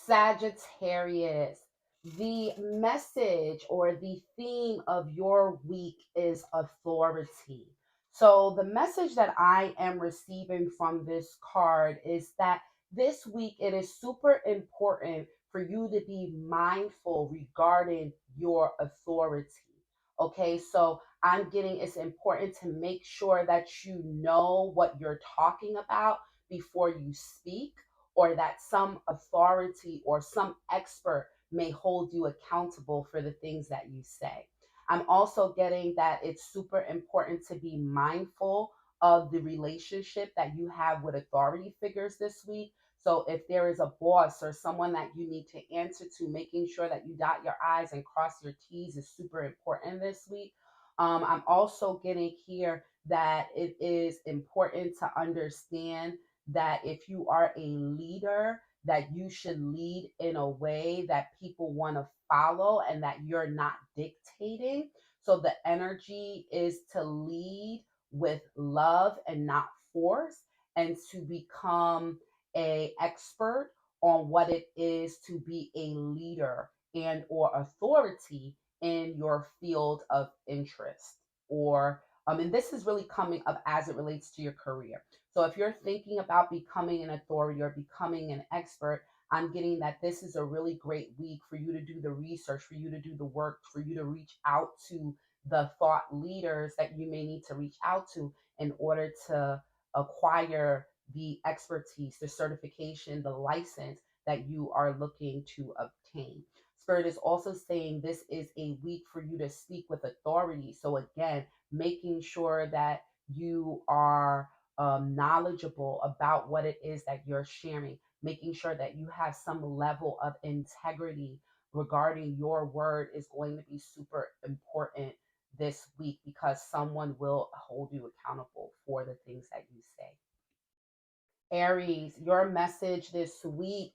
Sagittarius, the message or the theme of your week is authority. So, the message that I am receiving from this card is that this week it is super important for you to be mindful regarding your authority. Okay, so I'm getting it's important to make sure that you know what you're talking about before you speak, or that some authority or some expert may hold you accountable for the things that you say. I'm also getting that it's super important to be mindful of the relationship that you have with authority figures this week. So if there is a boss or someone that you need to answer to, making sure that you dot your I's and cross your T's is super important this week. I'm also getting here that it is important to understand that if you are a leader, that you should lead in a way that people want to follow and that you're not dictating. So the energy is to lead with love and not force, and to become a expert on what it is to be a leader and or authority in your field of interest, or and this is really coming up as it relates to your career. So if you're thinking about becoming an authority or becoming an expert, I'm getting that this is a really great week for you to do the research, for you to do the work, for you to reach out to the thought leaders that you may need to reach out to in order to acquire the expertise, the certification, the license that you are looking to obtain. Spirit is also saying this is a week for you to speak with authority. So, again, making sure that you are knowledgeable about what it is that you're sharing, making sure that you have some level of integrity regarding your word is going to be super important this week, because someone will hold you accountable for the things that you say. Aries, your message this week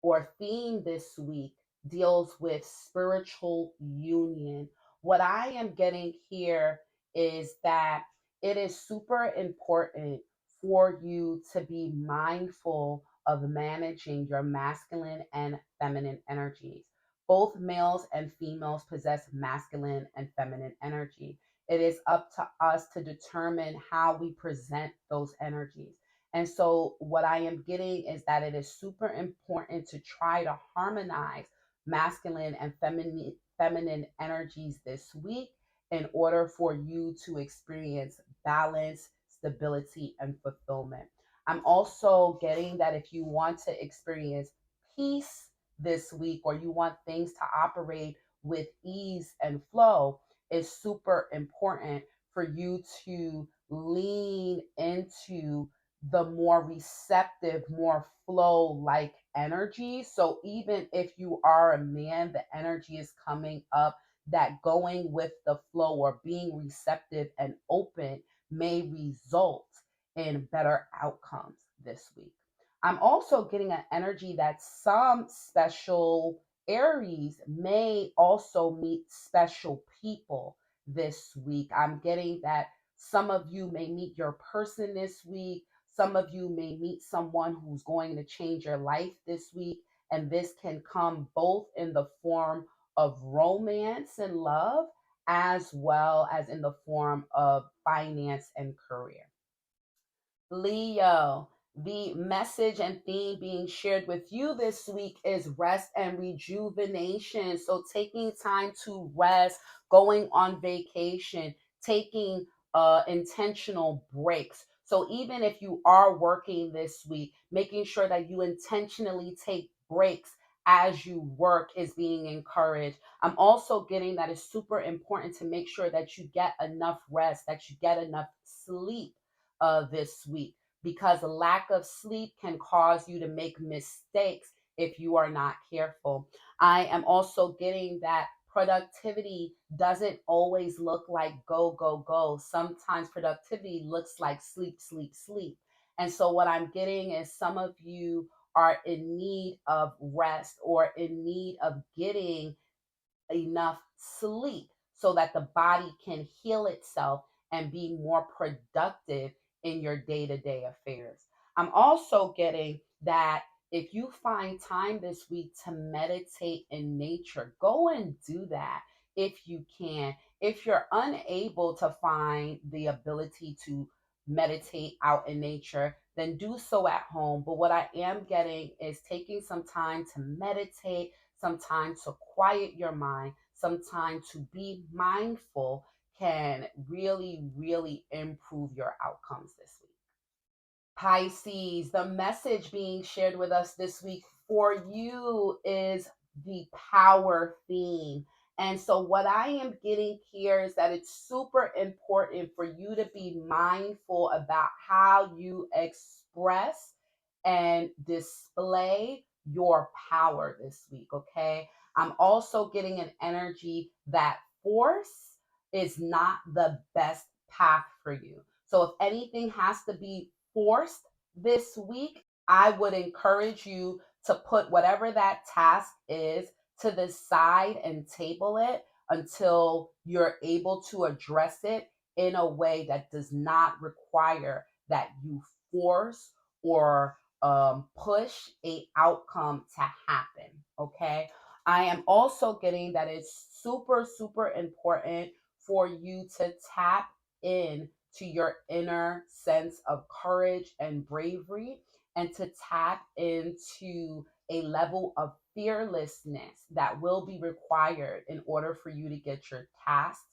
or theme this week deals with spiritual union. What I am getting here is that it is super important for you to be mindful of managing your masculine and feminine energies. Both males and females possess masculine and feminine energy. It is up to us to determine how we present those energies. And so, what I am getting is that it is super important to try to harmonize masculine and feminine energies this week in order for you to experience balance, stability, and fulfillment. I'm also getting that if you want to experience peace this week, or you want things to operate with ease and flow, it's super important for you to lean into the more receptive, more flow like energy. So even if you are a man, the energy is coming up that going with the flow or being receptive and open may result in better outcomes this week. I'm also getting an energy that some special Aries may also meet special people this week. I'm getting that some of you may meet your person this week. Some of you may meet someone who's going to change your life this week. And this can come both in the form of romance and love, as well as in the form of finance and career. Leo, the message and theme being shared with you this week is rest and rejuvenation. So, taking time to rest, going on vacation, taking intentional breaks. So, even if you are working this week, making sure that you intentionally take breaks as you work is being encouraged. I'm also getting that it's super important to make sure that you get enough rest, that you get enough sleep this week, because a lack of sleep can cause you to make mistakes if you are not careful. I am also getting that productivity doesn't always look like go, go, go. Sometimes productivity looks like sleep, sleep, sleep. And so, what I'm getting is some of you are in need of rest or in need of getting enough sleep so that the body can heal itself and be more productive in your day to day affairs. I'm also getting that if you find time this week to meditate in nature, go and do that if you can. If you're unable to find the ability to meditate out in nature, then do so at home. But what I am getting is taking some time to meditate, some time to quiet your mind, some time to be mindful can really, really improve your outcomes this week. Pisces, the message being shared with us this week for you is the power theme. And so, what I am getting here is that it's super important for you to be mindful about how you express and display your power this week. Okay. I'm also getting an energy that force is not the best path for you. So, if anything has to be forced this week, I would encourage you to put whatever that task is to the side and table it until you're able to address it in a way that does not require that you force or push a outcome to happen. Okay. I am also getting that it's super, super important for you to tap in to your inner sense of courage and bravery and to tap into a level of fearlessness that will be required in order for you to get your tasks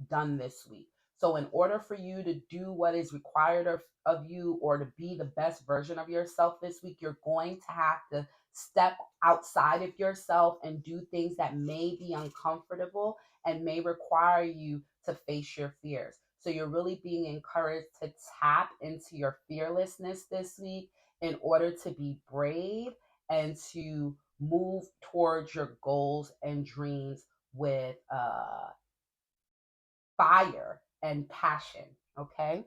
done this week. So, in order for you to do what is required of you or to be the best version of yourself this week, you're going to have to step outside of yourself and do things that may be uncomfortable and may require you to face your fears. So you're really being encouraged to tap into your fearlessness this week in order to be brave and to move towards your goals and dreams with fire and passion. Okay.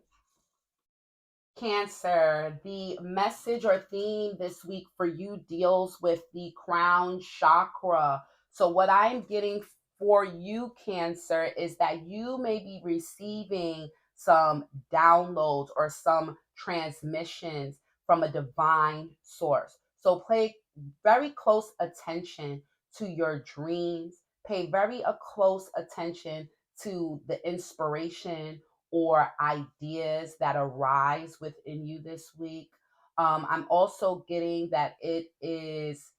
Cancer, the message or theme this week for you deals with the crown chakra. So, what I'm getting for you, Cancer, is that you may be receiving some downloads or some transmissions from a divine source. So, pay very close attention to your dreams, pay very close attention to the inspiration or ideas that arise within you this week. I'm also getting that it is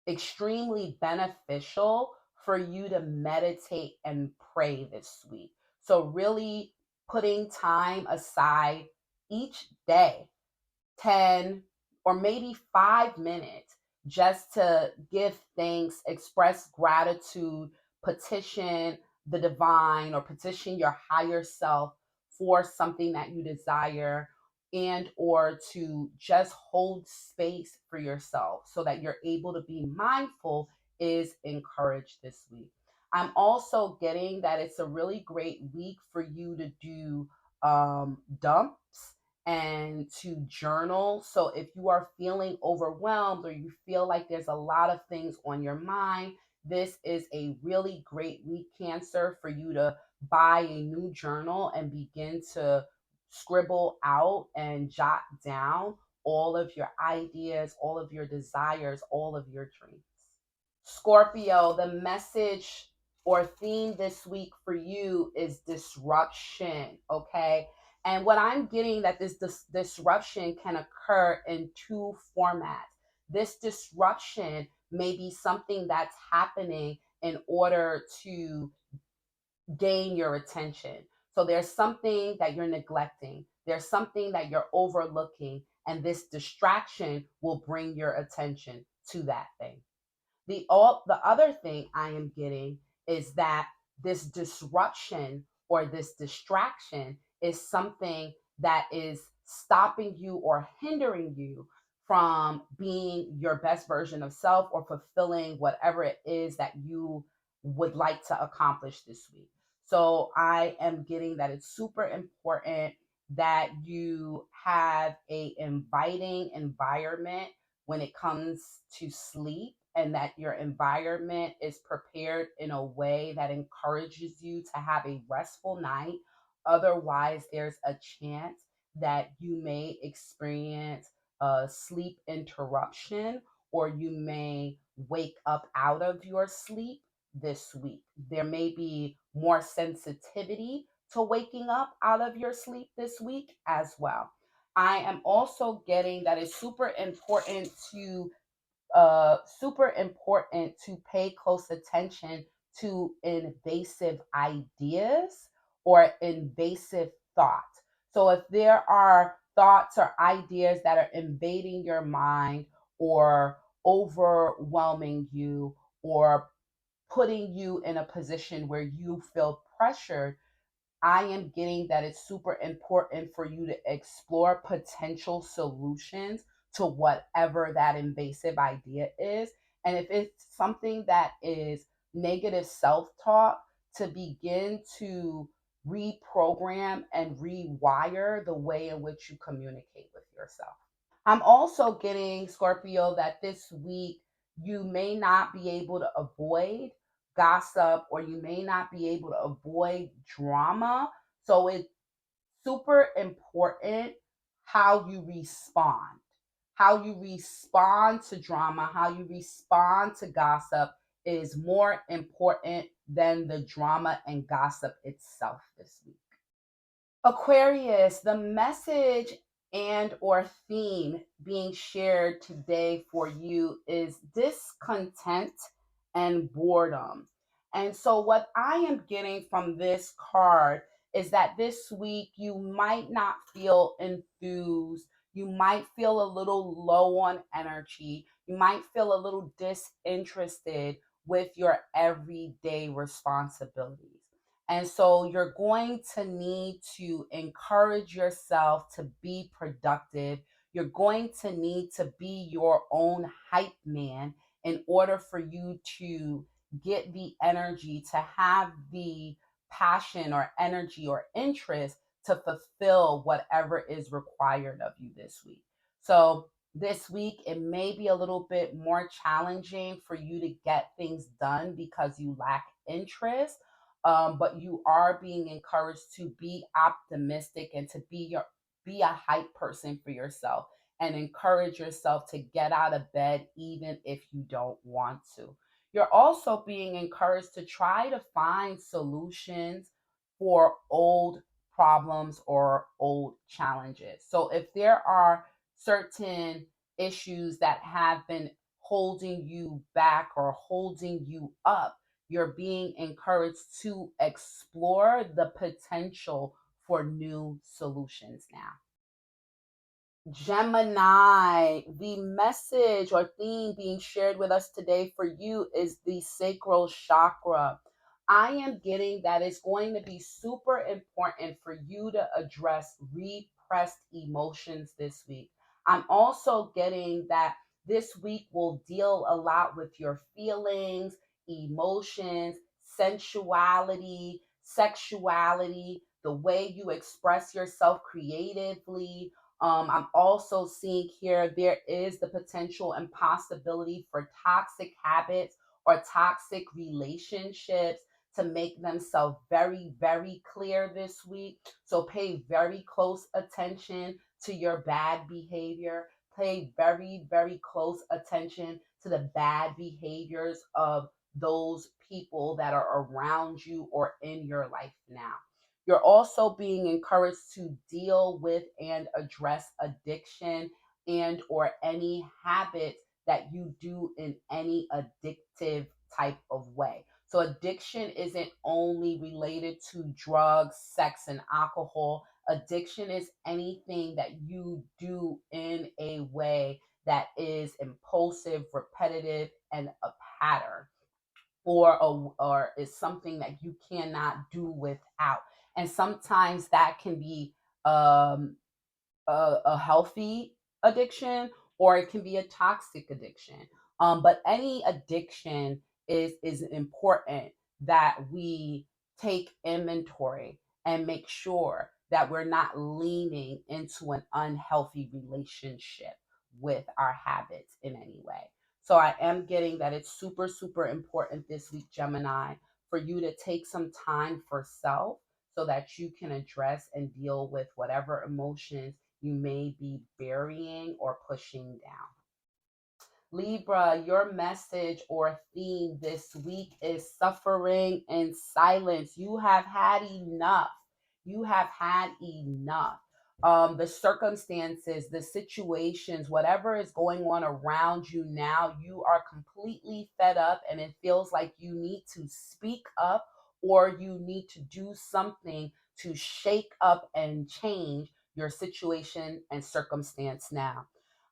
extremely beneficial for you to meditate and pray this week. So, really putting time aside each day 10 or maybe 5 minutes just to give thanks, express gratitude, petition the divine or petition your higher self for something that you desire and or to just hold space for yourself so that you're able to be mindful is encouraged this week. I'm also getting that it's a really great week for you to do dumps and to journal. So if you are feeling overwhelmed or you feel like there's a lot of things on your mind, this is a really great week, Cancer, for you to buy a new journal and begin to scribble out and jot down all of your ideas, all of your desires, all of your dreams. Scorpio, the message or theme this week for you is disruption, okay? And what I'm getting that this disruption can occur in two formats. This disruption may be something that's happening in order to gain your attention. So there's something that you're neglecting, there's something that you're overlooking, and this distraction will bring your attention to that thing. The other thing I am getting is that this disruption or this distraction is something that is stopping you or hindering you from being your best version of self or fulfilling whatever it is that you would like to accomplish this week. So I am getting that it's super important that you have a inviting environment when it comes to sleep and that your environment is prepared in a way that encourages you to have a restful night. Otherwise, there's a chance that you may experience a sleep interruption, or you may wake up out of your sleep this week. There may be more sensitivity to waking up out of your sleep this week as well. I am also getting that it's super important to pay close attention to invasive ideas or invasive thoughts. So if there are thoughts or ideas that are invading your mind or overwhelming you or putting you in a position where you feel pressured, I am getting that it's super important for you to explore potential solutions to whatever that invasive idea is. And if it's something that is negative self talk, to begin to reprogram and rewire the way in which you communicate with yourself. I'm also getting, Scorpio, that this week you may not be able to avoid gossip or you may not be able to avoid drama. So it's super important how you respond. How you respond to drama, how you respond to gossip is more important than the drama and gossip itself this week. Aquarius, the message and or theme being shared today for you is discontent and boredom. And so what I am getting from this card is that this week you might not feel enthused. You might feel a little low on energy. You might feel a little disinterested with your everyday responsibilities. And so you're going to need to encourage yourself to be productive. You're going to need to be your own hype man in order for you to get the energy, to have the passion or energy or interest to fulfill whatever is required of you this week. So this week, it may be a little bit more challenging for you to get things done because you lack interest, but you are being encouraged to be optimistic and to be a hype person for yourself and encourage yourself to get out of bed even if you don't want to. You're also being encouraged to try to find solutions for old problems or old challenges. So if there are certain issues that have been holding you back or holding you up, you're being encouraged to explore the potential for new solutions now. Gemini, the message or theme being shared with us today for you is the sacral chakra. I am getting that it's going to be super important for you to address repressed emotions this week. I'm also getting that this week will deal a lot with your feelings, emotions, sensuality, sexuality, the way you express yourself creatively. I'm also seeing here there is the potential and possibility for toxic habits or toxic relationships to make themselves very, very clear this week. So pay very close attention to your bad behavior. Pay very, very close attention to the bad behaviors of those people that are around you or in your life now. You're also being encouraged to deal with and address addiction and or any habits that you do in any addictive type of way. So addiction isn't only related to drugs, sex, and alcohol. Addiction is anything that you do in a way that is impulsive, repetitive, and a pattern, or is something that you cannot do without. And sometimes that can be um, a healthy addiction or it can be a toxic addiction. But any addiction is important that we take inventory and make sure that we're not leaning into an unhealthy relationship with our habits in any way. So I am getting that it's super, super important this week, Gemini, for you to take some time for self so that you can address and deal with whatever emotions you may be burying or pushing down. Libra, your message or theme this week is suffering in silence. You have had enough. You have had enough. The circumstances, the situations, whatever is going on around you now, you are completely fed up, and it feels like you need to speak up or you need to do something to shake up and change your situation and circumstance now.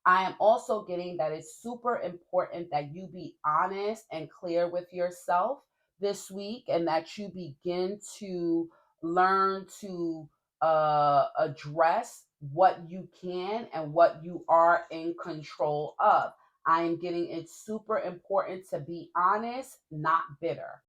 I am also getting that it's super important that you be honest and clear with yourself this week, and that you begin to learn to address what you can and what you are in control of. I am getting it's super important to be honest, not bitter.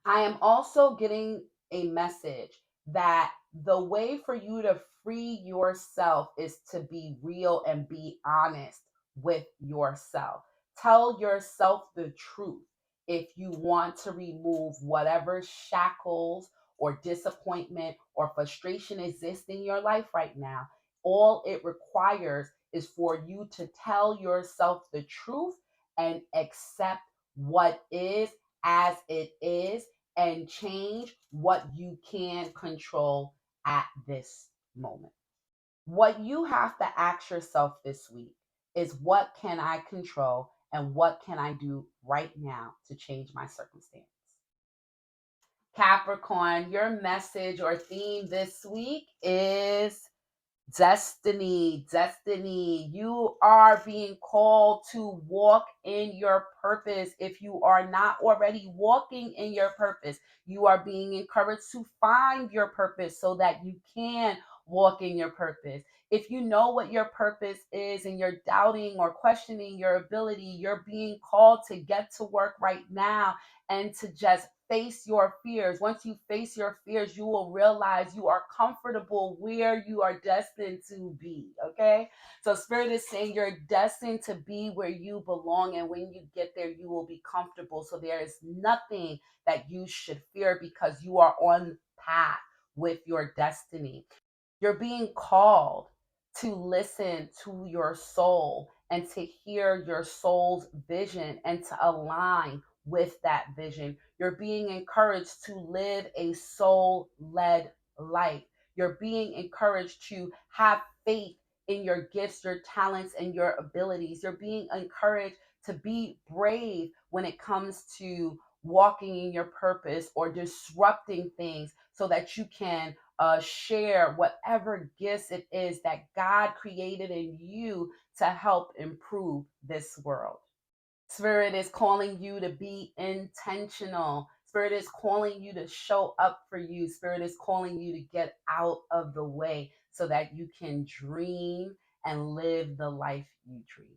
I am also getting a message that the way for you to free yourself is to be real and be honest with yourself. Tell yourself the truth if you want to remove whatever shackles or disappointment or frustration exists in your life right now. All it requires is for you to tell yourself the truth and accept what is as it is and change what you can control at this moment. What you have to ask yourself this week is, what can I control and what can I do right now to change my circumstance? Capricorn, your message or theme this week is destiny. Destiny. You are being called to walk in your purpose. If you are not already walking in your purpose, you are being encouraged to find your purpose so that you can walk in your purpose. If you know what your purpose is and you're doubting or questioning your ability, you're being called to get to work right now and to just face your fears. Once you face your fears, you will realize you are comfortable where you are destined to be. Okay. So, Spirit is saying you're destined to be where you belong. And when you get there, you will be comfortable. So, there is nothing that you should fear because you are on path with your destiny. You're being called to listen to your soul and to hear your soul's vision and to align with that vision. You're being encouraged to live a soul led life. You're being encouraged to have faith in your gifts, your talents, and your abilities. You're being encouraged to be brave when it comes to walking in your purpose or disrupting things so that you can share whatever gifts it is that God created in you to help improve this world. Spirit is calling you to be intentional. Spirit is calling you to show up for you. Spirit is calling you to get out of the way so that you can dream and live the life you dream.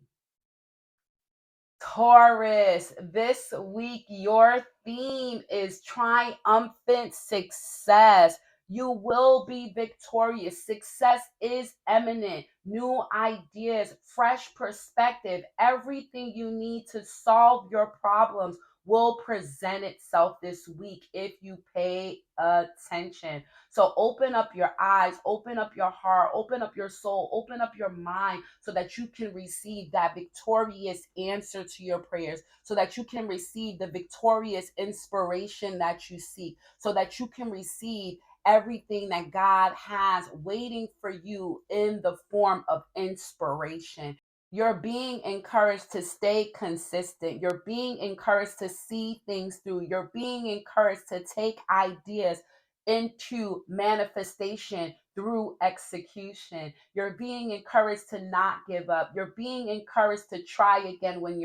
Taurus, this week your theme is triumphant success. You will be victorious. Success is imminent. New ideas, fresh perspective, everything you need to solve your problems will present itself this week if you pay attention. So open up your eyes, open up your heart, open up your soul, open up your mind so that you can receive that victorious answer to your prayers, so that you can receive the victorious inspiration that you seek, so that you can receive everything that God has waiting for you in the form of inspiration. You're being encouraged to stay consistent. You're being encouraged to see things through. You're being encouraged to take ideas into manifestation through execution. You're being encouraged to not give up. You're being encouraged to try again when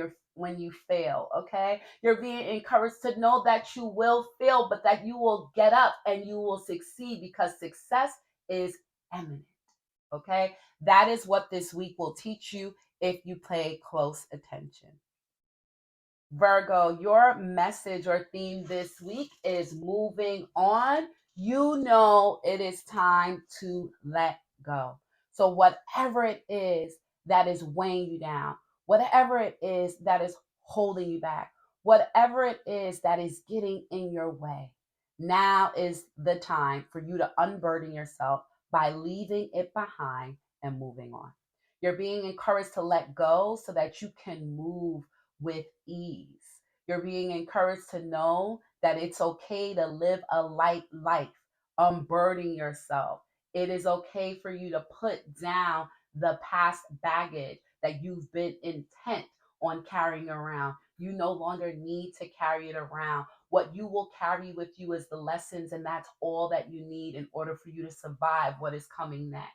you fail, okay? You're being encouraged to know that you will fail, but that you will get up and you will succeed because success is imminent, okay? That is what this week will teach you if you pay close attention. Virgo, your message or theme this week is moving on. You know it is time to let go. So, whatever it is that is weighing you down, whatever it is that is holding you back, whatever it is that is getting in your way, now is the time for you to unburden yourself by leaving it behind and moving on. You're being encouraged to let go so that you can move with ease. You're being encouraged to know that it's okay to live a light life, unburden yourself. It is okay for you to put down the past baggage that you've been intent on carrying around. You no longer need to carry it around. What you will carry with you is the lessons, and that's all that you need in order for you to survive what is coming next.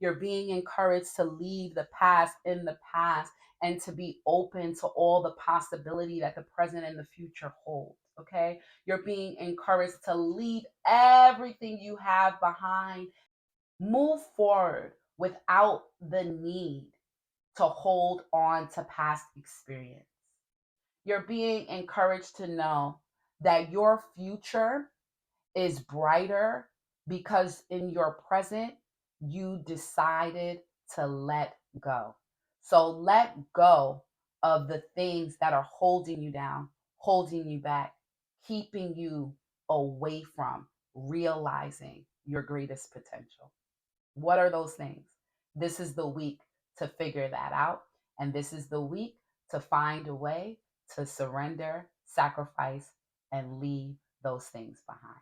You're being encouraged to leave the past in the past and to be open to all the possibility that the present and the future hold. Okay? You're being encouraged to leave everything you have behind, move forward without the need to hold on to past experience. You're being encouraged to know that your future is brighter because in your present, you decided to let go. So let go of the things that are holding you down, holding you back, keeping you away from realizing your greatest potential. What are those things? This is the week to figure that out. And this is the week to find a way to surrender, sacrifice, and leave those things behind.